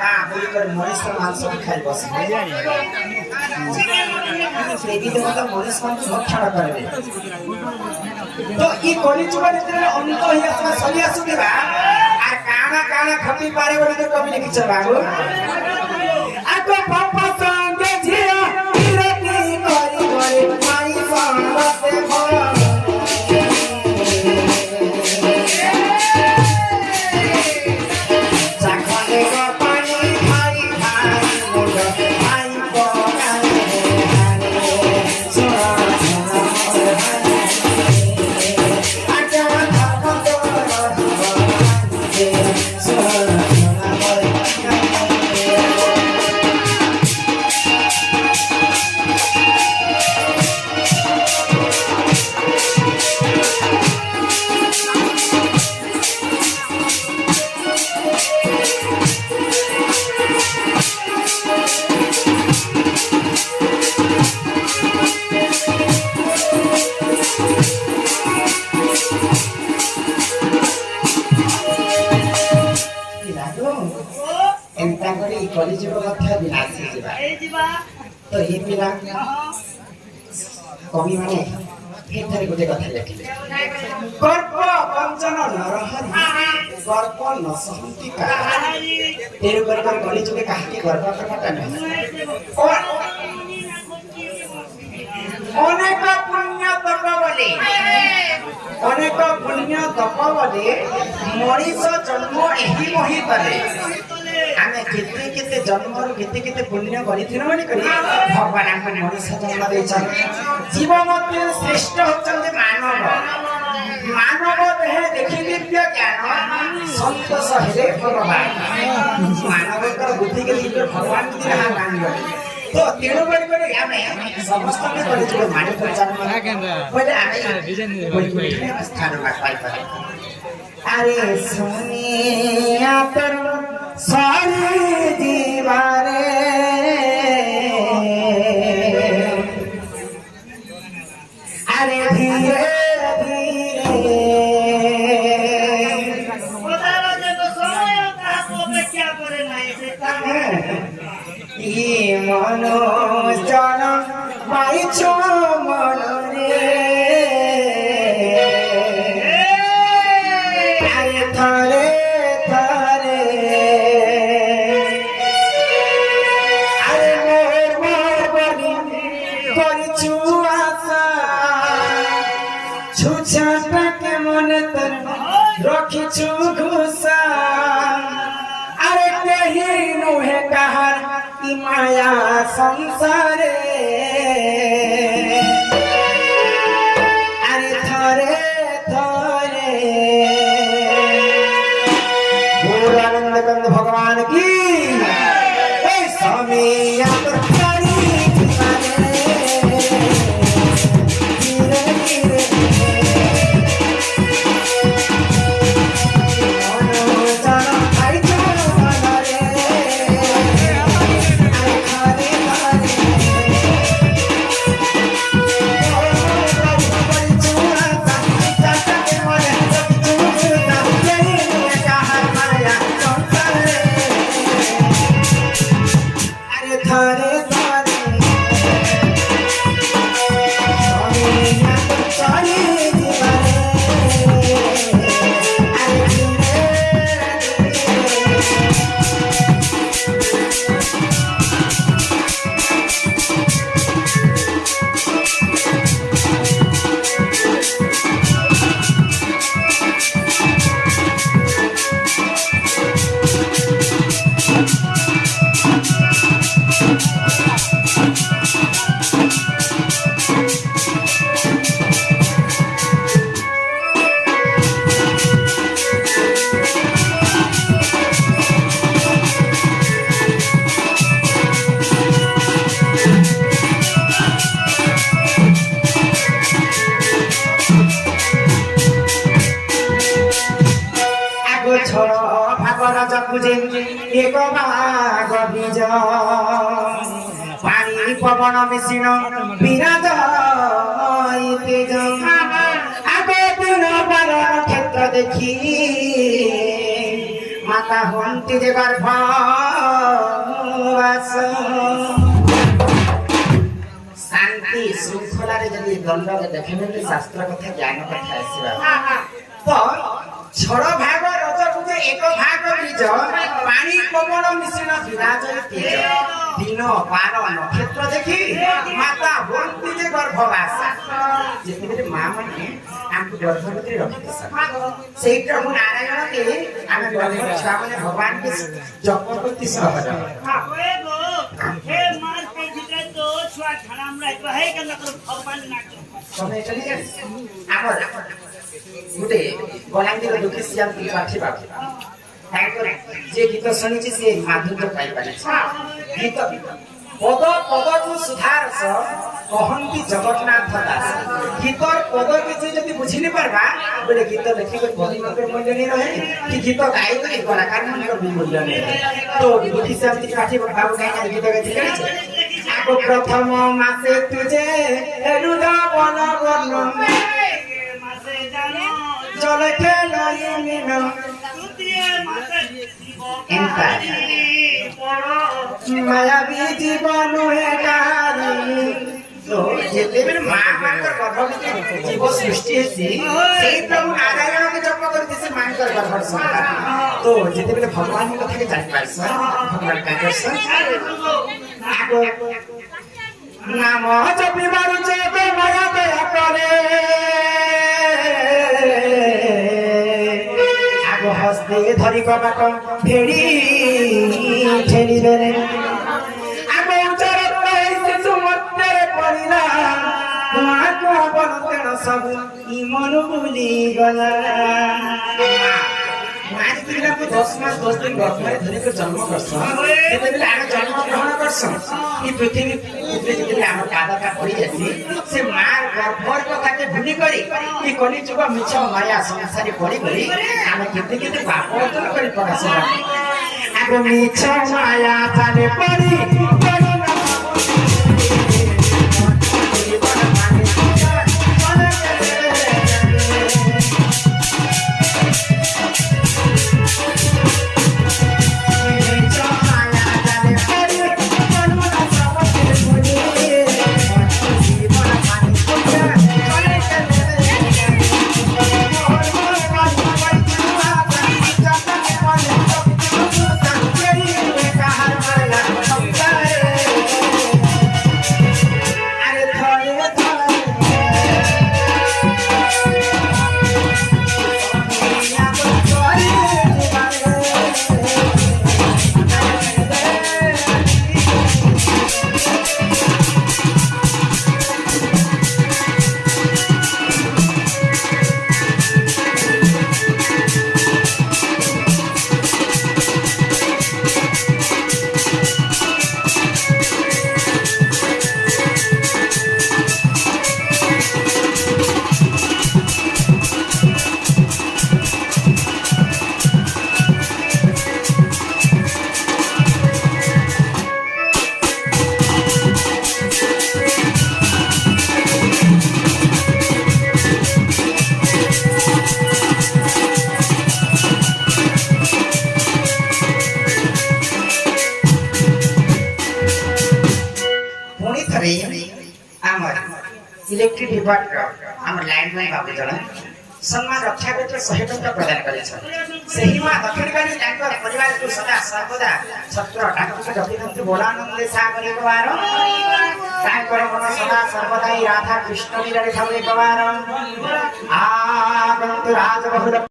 ଗାଁ ବୁଲିକରି ମଣିଷ ମାଂସ ଖାଇ ବସି ଦେବୀ ଦେବତା ମଣିଷମାନଙ୍କୁ ଭକ୍ଷଣ କରିବେ। ତ ଇ କଳିଯୁଗ ଭିତରେ ଅନ୍ତ ହେଇ ଆସିବା ସରି ଆସୁଥିବା আর কানা কানা খপি পারে বলে তো কবি লিখিছ বাবু আতো পাপা সঙ্গে ঝিয়া বিরতি করি করি মাই সঙ্গতে ভয় কলিযুগ মধ্যে বিনাশী যা তো এই পিলা কবি মানে এটারে গোটে কথা লেখিলে গর্ব বঞ্চন নরহরি গর্ব নসহন্তি কাহারি তেরু করে কলিযুগে কাহাকে গর্ব করবাটা নাই অনেক পুণ্য তপ বলে অনেক পুণ্য তপ বলে মଣିষ জন্ম ଏହି মহি তলে ଆମେ କେତେ କେତେ ଜନ୍ମରୁ କେତେ କେତେ ପୁଣ୍ୟ କରିଥିଲୁ ବୋଲି କରି ଭଗବାନ ଆମକୁ ମଣିଷ ଜନ୍ମ ଦେଇଛନ୍ତି। ଜୀବ ମଧ୍ୟରେ ଶ୍ରେଷ୍ଠ ହେଉଛନ୍ତି ମାନବ। ମାନବ ଦେହରେ ଦେଖି ଦିବ୍ୟ ଜ୍ଞାନ ସନ୍ତୋଷ ହେଲେ ଭଗବାନ। ମାନବଙ୍କର ବୁଦ୍ଧିକେ ଦିବ୍ୟ ଭଗବାନ ଯାହା ମାନିବ ତ ତେଣୁ କରି ଆମେ ସମସ୍ତଙ୍କୁ କରିଛୁ ମାନି ଜନ୍ମ ବୋଲେ ଆମେ ସ୍ଥାନ ପାଇପାରିବା। আরে সোনিয়া তোর সারি দিবারে আরে ধীরে ধীরে ই মন জন পাইছ মনরে থারে থারে আরে মোর বলি করিছু আশা ছুছাটাকে মনে তোর রখিছু ঘুষা আরে কেহি নুহে কাহার কি মায়া সংসারে আরে থরে থরে आनंद भगवान की स्वामी एक भाग बीज पानी पवन मिश्रण विराज तेज आगे दिन बार क्षेत्र देखी माता हंती जे गर्भ ବାସ ଶାନ୍ତି ଶୃଙ୍ଖଳାରେ ଯଦି ଦଣ୍ଡରେ ଦେଖିବେ ଶାସ୍ତ୍ର କଥା ଜ୍ଞାନ କଥା ଆସିବା ତ ଛଡ଼ ଭାଗ ରଜକୁ ଯେ ଏକ ଭାଗ ବୀଜ ପାଣି ପବନ ମିଶ୍ରଣ ବିରାଜ ତେଜ ଦିନ ବାର ନକ୍ଷତ୍ର ଦେଖି ମାତା ହୁଅନ୍ତି ଯେ ଗର୍ଭବାସ ଯେତେବେଳେ ମା ମାନେ ଆମକୁ ଗର୍ଭବତୀ ରଖିଥାନ୍ତି ସେଇ ପ୍ରଭୁ ନାରାୟଣକେ ଆମେ ଗର୍ଭ ଛୁଆମାନେ ଭଗବାନଙ୍କୁ ଜପ କରନ୍ତି ସହଜ ଆମର ଗୋଟେ ବଲାଙ୍ଗୀର ଦୁଃଖୀ ଶ୍ୟାମ ତ୍ରିପାଠୀ ବାବୁ ତାଙ୍କର ଯେ ଗୀତ ଶୁଣିଛି ସେ ମାଧୁର୍ଯ୍ୟ ପାଇପାରିଛି ଗୀତ ପଦ ପଦକୁ ସୁଧାରସ କହନ୍ତି ଜଗନ୍ନାଥ ଦାସ ଗୀତର ପଦ କିଛି ଯଦି ବୁଝି ନି ପାରବା ବୋଲେ ଗୀତ ଲେଖିକରି କବିଙ୍କର ମୂଲ୍ୟ ନେଇ ରହେ କି ଗୀତ ଗାଇକରି କଳାକାର ମାନଙ୍କର ବି ମୂଲ୍ୟ ନେଇ ରହେ ତ ଦୁଃଖୀ ଶ୍ୟାମ ତ୍ରିପାଠୀ ବାବୁ ଗାଇ ଗୀତ ଗାଇଥିଲେ ଜାଣିଛ ଆଗ ପ୍ରଥମ ମାସେ ତୁଜେ ରୁଦ ବନ ବନ চলে খেলাই মিন মায়াবী জীবন যেତେବେଳେ ମା ମାନଙ୍କର ଗର୍ଭବତୀ ଜୀବ ସୃଷ୍ଟି ହେଇଛି ସେଇ ପ୍ରଭୁ ନାରାୟଣকে ଜପ କରିଛି ସେ ମାଙ୍କର ଗର୍ଭର ସନ୍ତାନ ତ ଯେତେବେଳେ ଭଗବାନଙ୍କ କଥାକେ ଜାଣିପାରିଛ ଭଗବାନ କାଜର୍ସ ନାମ ଜପିବାରୁ ଯେବେ ମାୟା ଦୟା କରେ হস্তে ধরি কবাট ভেড়ি ঠেলি বেড়ে আমি উচ্চারণ শিশু মধ্যে পড়িলা মাকে অবনতেন সব ইমন ভুলি গলা মাছ দিলাকে 10 মাস 10 দিন গর্ভরে ধরিকে জন্ম করছ যেতেবেলে আমি জন্ম গ্রহণ করছ এই পৃথিবী উপরে যেতেবেলে আমার কাদাটা পড়ি যাচ্ছি সে মার গর্ভর কথাকে ভুলি করি এই কলি যুগ মিছ মায়া সংসারে পড়ি করি আমি কেতে কেতে পাপ অর্জন করি প্রকাশ আগে মিছ মায়া তালে পড়ি इलेक्ट्रिक डिपार्टमेंट आम लैंडलाइन बाबू जन सम्मान रक्षा करके 100 टंका प्रदान करे छ सेही मा दक्षिणकाली तांकर परिवार को सदा सर्वदा छत्र ठाकुर जपितंतु बोलानंदे सागरे गवार तांकर मन सदा सर्वदा राधा कृष्ण लीला रे थावे गवार आ गंतु राज बहुल